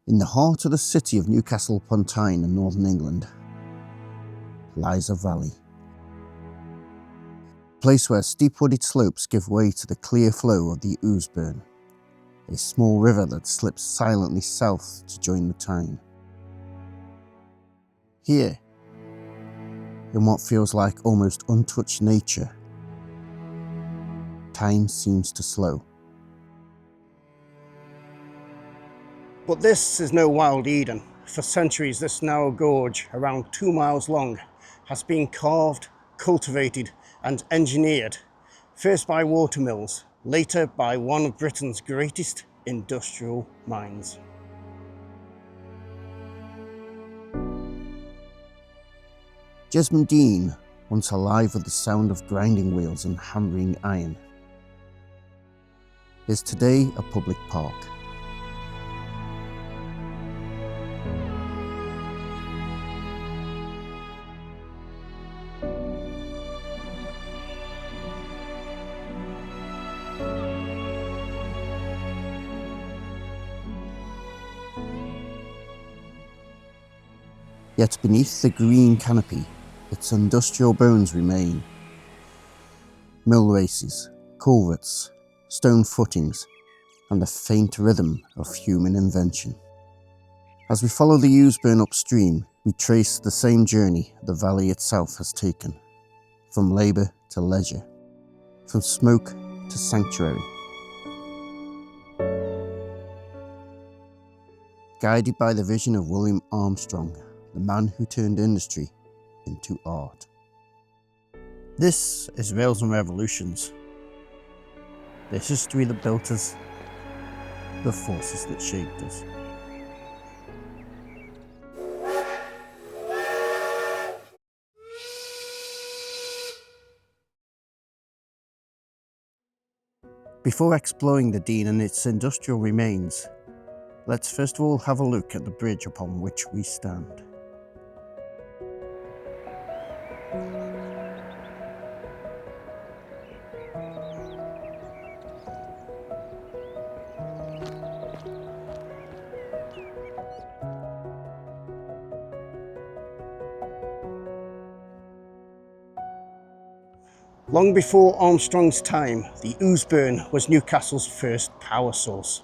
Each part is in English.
In the heart of the city of Newcastle upon Tyne in northern England lies a valley. A place where steep wooded slopes give way to the clear flow of the Ouseburn, a small river that slips silently south to join the Tyne. Here, in what feels like almost untouched nature, time seems to slow. But this is no wild Eden. For centuries, this narrow gorge, around 2 miles long, has been carved, cultivated and engineered, first by watermills, later by one of Britain's greatest industrial minds. Jesmond Dene, once alive with the sound of grinding wheels and hammering iron, is today a public park. Yet beneath the green canopy, its industrial bones remain. Mill races, culverts, stone footings, and the faint rhythm of human invention. As we follow the Ouseburn upstream, we trace the same journey the valley itself has taken, from labour to leisure, from smoke to sanctuary. Guided by the vision of William Armstrong, the man who turned industry into art. This is Rails and Revolutions. The history that built us, the forces that shaped us. Before exploring the Dene and its industrial remains, let's first of all have a look at the bridge upon which we stand. Long before Armstrong's time, the Ouseburn was Newcastle's first power source.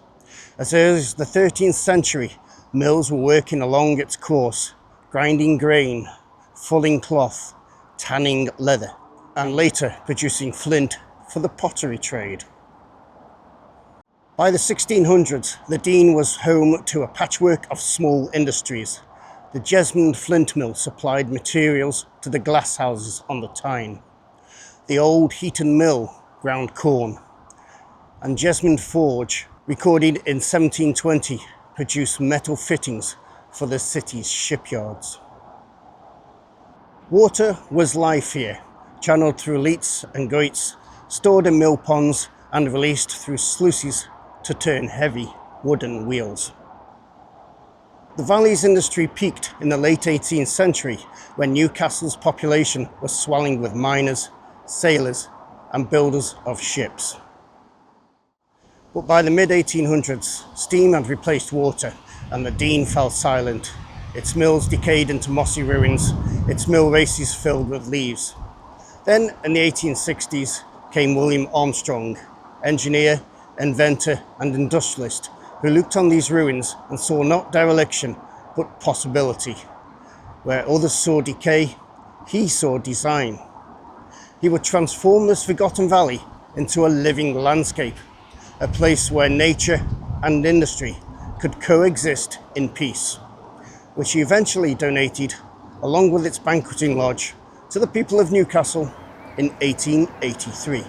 As early as the 13th century, mills were working along its course, grinding grain, fulling cloth, tanning leather, and later producing flint for the pottery trade. By the 1600s, the Dene was home to a patchwork of small industries. The Jesmond flint mill supplied materials to the glass houses on the Tyne. The old Heaton mill ground corn, and Jesmond Forge, recorded in 1720, produced metal fittings for the city's shipyards. Water was life here, channeled through leats and goits, stored in mill ponds and released through sluices to turn heavy wooden wheels. The valley's industry peaked in the late 18th century when Newcastle's population was swelling with miners, sailors and builders of ships. But by the mid-1800s, steam had replaced water and the Dene fell silent. Its mills decayed into mossy ruins, its mill races filled with leaves. Then, in the 1860s, came William Armstrong, engineer, inventor and industrialist, who looked on these ruins and saw not dereliction, but possibility. Where others saw decay, he saw design. He would transform this forgotten valley into a living landscape, a place where nature and industry could coexist in peace, which he eventually donated, along with its banqueting lodge, to the people of Newcastle in 1883.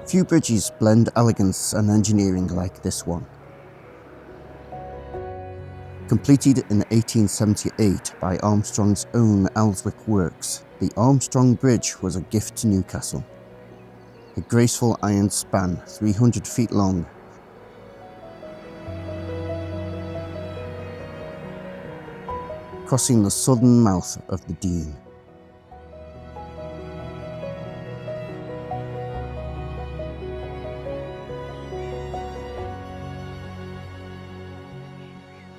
Few bridges blend elegance and engineering like this one. Completed in 1878 by Armstrong's own Elswick works, the Armstrong Bridge was a gift to Newcastle. A graceful iron span 300 feet long, crossing the southern mouth of the Dene.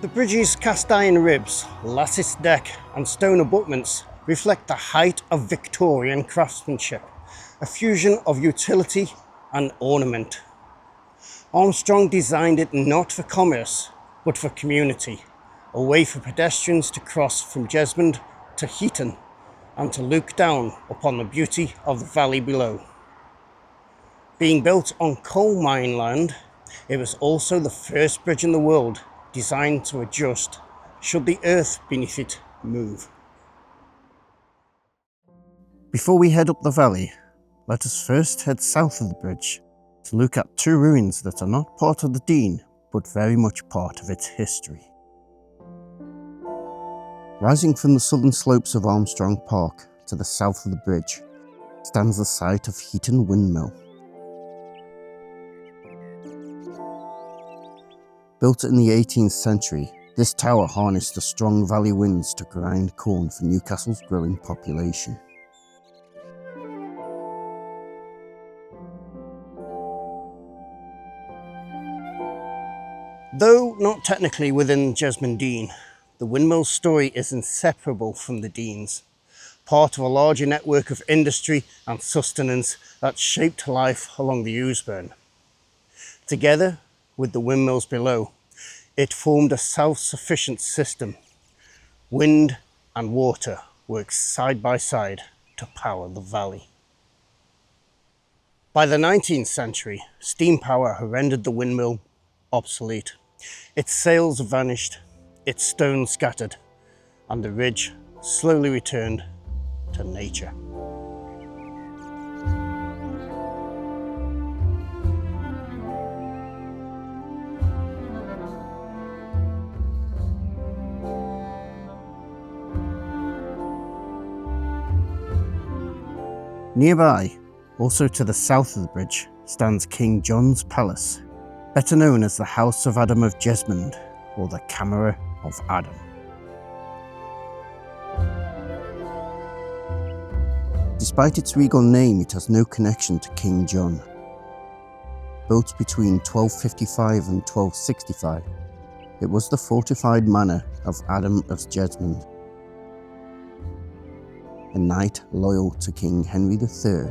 The bridge's cast iron ribs, lattice deck and stone abutments reflect the height of Victorian craftsmanship, a fusion of utility and ornament. Armstrong designed it not for commerce, but for community, a way for pedestrians to cross from Jesmond to Heaton and to look down upon the beauty of the valley below. Being built on coal mine land, it was also the first bridge in the world designed to adjust should the earth beneath it move. Before we head up the valley, let us first head south of the bridge to look at two ruins that are not part of the Dene, but very much part of its history. Rising from the southern slopes of Armstrong Park to the south of the bridge stands the site of Heaton Windmill. Built in the 18th century, this tower harnessed the strong valley winds to grind corn for Newcastle's growing population. Though not technically within Jesmond Dene, the windmill's story is inseparable from the Dene's, part of a larger network of industry and sustenance that shaped life along the Ouseburn. Together with the windmills below, it formed a self-sufficient system. Wind and water worked side by side to power the valley. By the 19th century, steam power had rendered the windmill obsolete. Its sails vanished, its stones scattered, and the ridge slowly returned to nature. Nearby, also to the south of the bridge, stands King John's Palace, better known as the House of Adam of Jesmond, or the Camera of Adam. Despite its regal name, it has no connection to King John. Built between 1255 and 1265, it was the fortified manor of Adam of Jesmond, a knight loyal to King Henry III.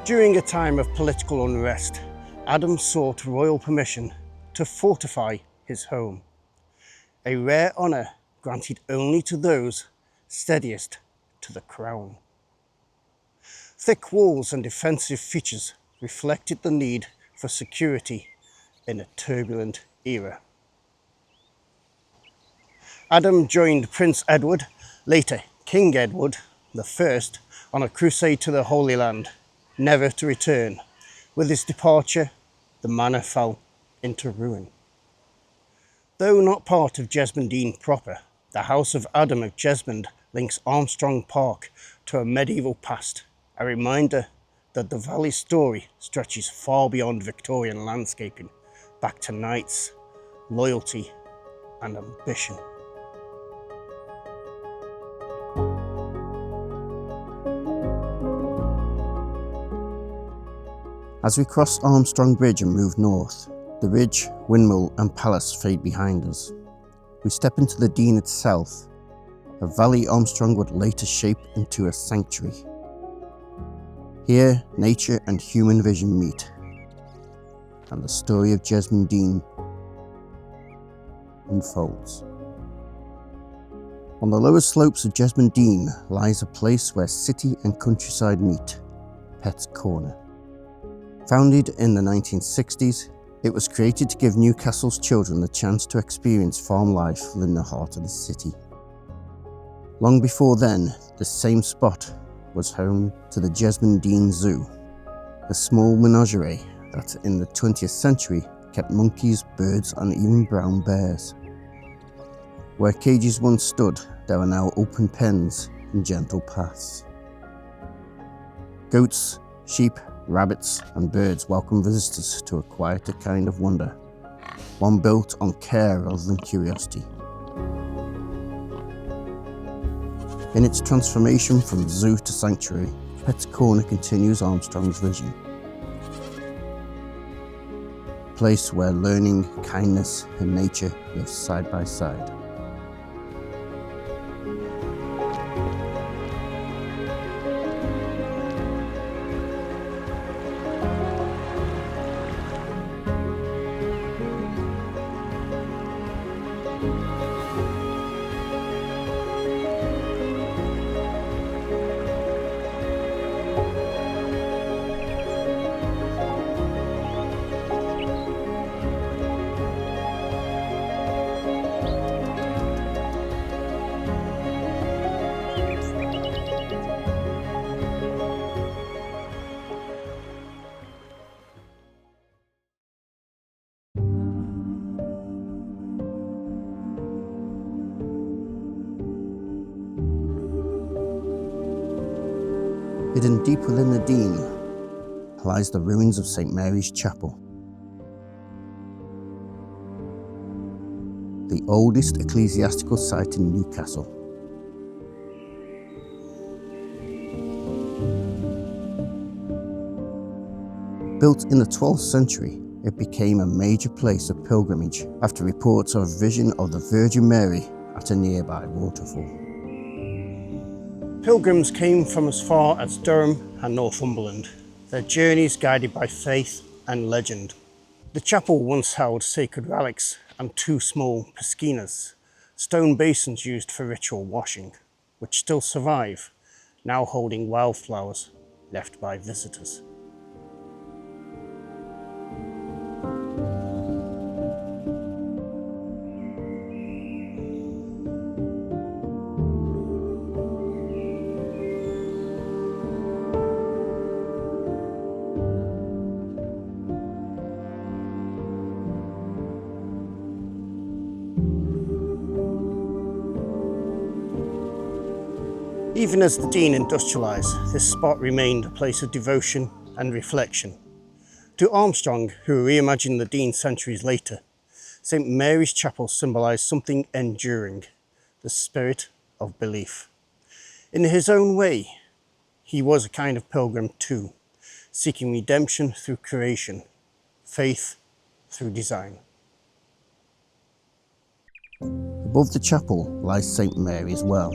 During a time of political unrest, Adam sought royal permission to fortify his home, a rare honour granted only to those steadiest to the crown. Thick walls and defensive features reflected the need for security in a turbulent era. Adam joined Prince Edward, later King Edward I, on a crusade to the Holy Land, never to return. With his departure, the manor fell into ruin. Though not part of Jesmond Dene proper, the House of Adam of Jesmond links Armstrong Park to a medieval past, a reminder that the valley's story stretches far beyond Victorian landscaping, back to knights, loyalty and ambition. As we cross Armstrong Bridge and move north, the ridge, windmill and palace fade behind us. We step into the Dene itself, a valley Armstrong would later shape into a sanctuary. Here, nature and human vision meet, and the story of Jesmond Dene unfolds. On the lower slopes of Jesmond Dene lies a place where city and countryside meet, Pet's Corner. Founded in the 1960s, it was created to give Newcastle's children the chance to experience farm life within the heart of the city. Long before then, the same spot was home to the Jesmond Dene Zoo, a small menagerie that in the 20th century kept monkeys, birds and even brown bears. Where cages once stood, there are now open pens and gentle paths. Goats, Sheep, rabbits and birds welcome visitors to a quieter kind of wonder, one built on care rather than curiosity. In its transformation from zoo to sanctuary, Pet's Corner continues Armstrong's vision. A place where learning, kindness and nature live side by side. Hidden deep within the Dene lies the ruins of St Mary's Chapel, the oldest ecclesiastical site in Newcastle. Built in the 12th century, it became a major place of pilgrimage after reports of a vision of the Virgin Mary at a nearby waterfall. Pilgrims came from as far as Durham and Northumberland, their journeys guided by faith and legend. The chapel once held sacred relics and two small piscinas, stone basins used for ritual washing, which still survive, now holding wildflowers left by visitors. Even as the Dene industrialised, this spot remained a place of devotion and reflection. To Armstrong, who reimagined the Dene centuries later, St Mary's Chapel symbolised something enduring, the spirit of belief. In his own way, he was a kind of pilgrim too, seeking redemption through creation, faith through design. Above the chapel lies St Mary's Well.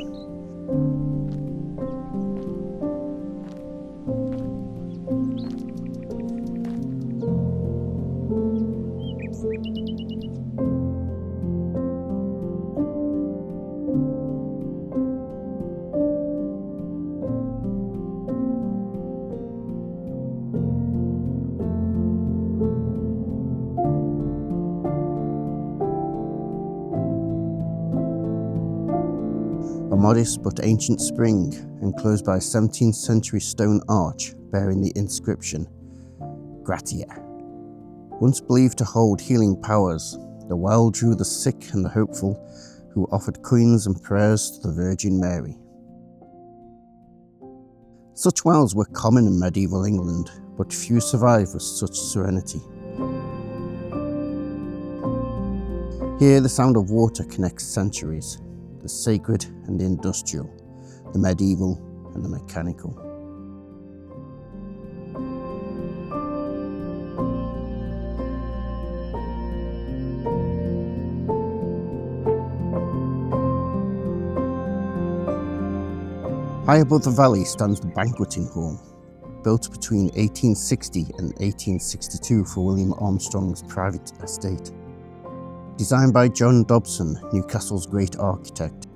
A modest but ancient spring, enclosed by a 17th century stone arch bearing the inscription, Gratia. Once believed to hold healing powers, the well drew the sick and the hopeful, who offered coins and prayers to the Virgin Mary. Such wells were common in medieval England, but few survive with such serenity. Here the sound of water connects centuries, the sacred and the industrial, the medieval and the mechanical. High above the valley stands the Banqueting Hall, built between 1860 and 1862 for William Armstrong's private estate. Designed by John Dobson, Newcastle's great architect,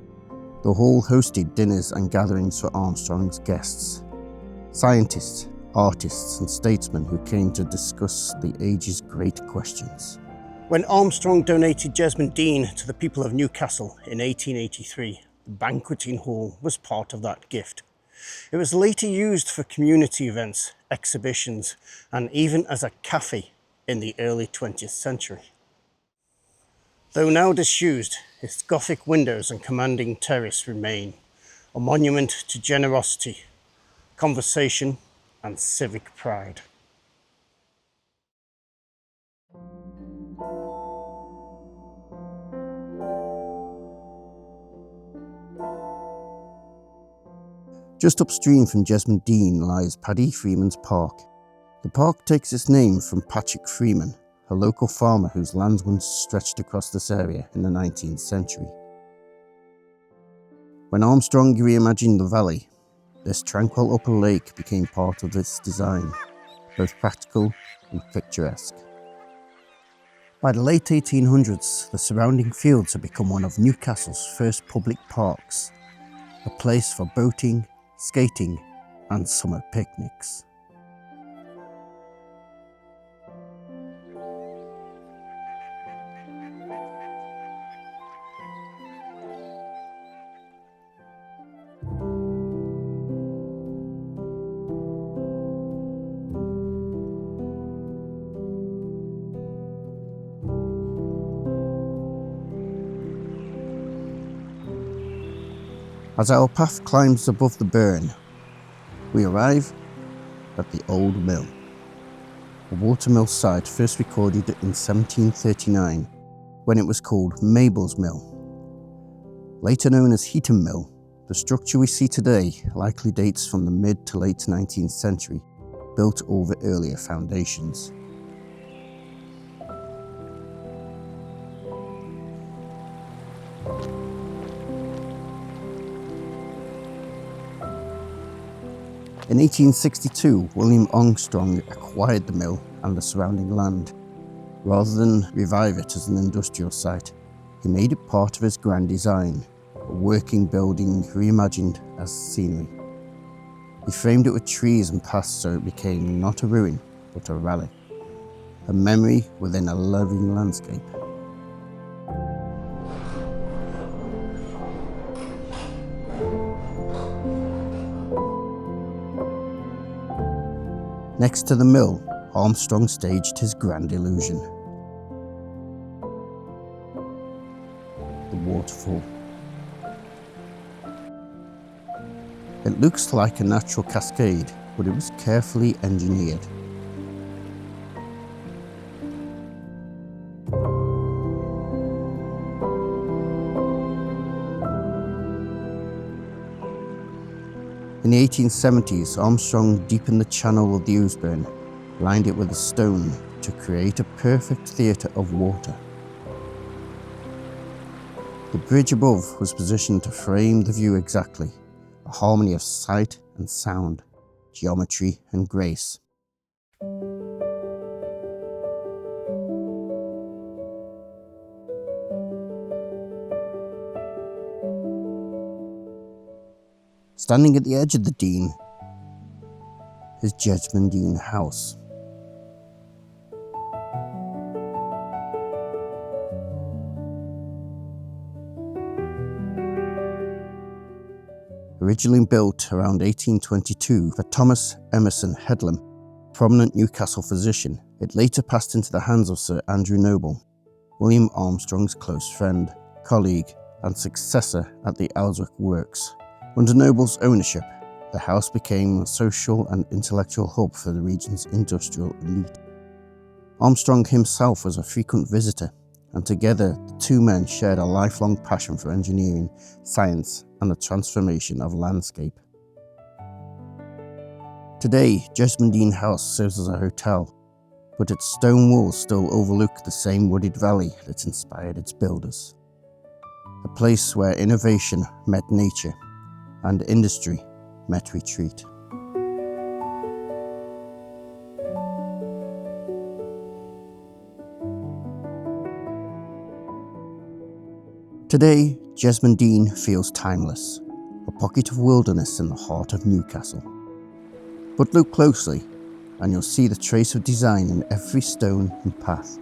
the hall hosted dinners and gatherings for Armstrong's guests, scientists, artists and statesmen who came to discuss the age's great questions. When Armstrong donated Jesmond Dene to the people of Newcastle in 1883, the Banqueting Hall was part of that gift. It was later used for community events, exhibitions, and even as a cafe in the early 20th century. Though now disused, its Gothic windows and commanding terrace remain, a monument to generosity, conversation, and civic pride. Just upstream from Jesmond Dene lies Paddy Freeman's Park. The park takes its name from Patrick Freeman, a local farmer whose lands once stretched across this area in the 19th century. When Armstrong reimagined the valley, this tranquil upper lake became part of its design, both practical and picturesque. By the late 1800s, the surrounding fields had become one of Newcastle's first public parks, a place for boating, skating and summer picnics. As our path climbs above the burn, we arrive at the Old Mill, a watermill site first recorded in 1739 when it was called Mabel's Mill. Later known as Heaton Mill, the structure we see today likely dates from the mid to late 19th century, built over earlier foundations. In 1862, William Armstrong acquired the mill and the surrounding land. Rather than revive it as an industrial site, he made it part of his grand design, a working building reimagined as scenery. He framed it with trees and paths so it became not a ruin, but a relic, a memory within a living landscape. Next to the mill, Armstrong staged his grand illusion, the waterfall. It looks like a natural cascade, but it was carefully engineered. In the 1870s, Armstrong deepened the channel of the Ouseburn, lined it with a stone to create a perfect theatre of water. The bridge above was positioned to frame the view exactly, a harmony of sight and sound, geometry and grace. Standing at the edge of the Dene is Jesmond Dene House. Originally built around 1822 for Thomas Emerson Headlam, prominent Newcastle physician, it later passed into the hands of Sir Andrew Noble, William Armstrong's close friend, colleague and successor at the Ouseburn works. Under Noble's ownership, the house became a social and intellectual hub for the region's industrial elite. Armstrong himself was a frequent visitor, and together the two men shared a lifelong passion for engineering, science, and the transformation of landscape. Today, Jesmond Dene House serves as a hotel, but its stone walls still overlook the same wooded valley that inspired its builders. A place where innovation met nature and industry met retreat. Today, Jesmond Dene feels timeless, a pocket of wilderness in the heart of Newcastle. But look closely, and you'll see the trace of design in every stone and path.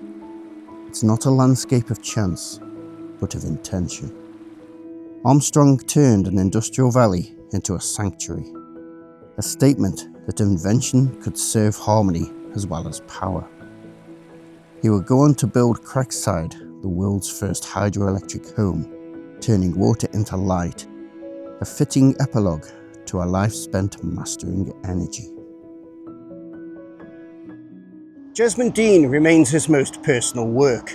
It's not a landscape of chance, but of intention. Armstrong turned an industrial valley into a sanctuary, a statement that invention could serve harmony as well as power. He would go on to build Crackside, the world's first hydroelectric home, turning water into light, a fitting epilogue to a life spent mastering energy. Jesmond Dene remains his most personal work.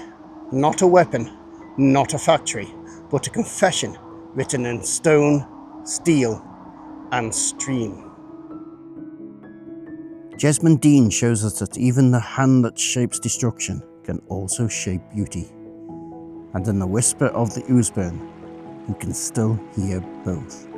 Not a weapon, not a factory, but a confession written in stone, steel, and stream. Jesmond Dene shows us that even the hand that shapes destruction can also shape beauty. And in the whisper of the Ouseburn, you can still hear both.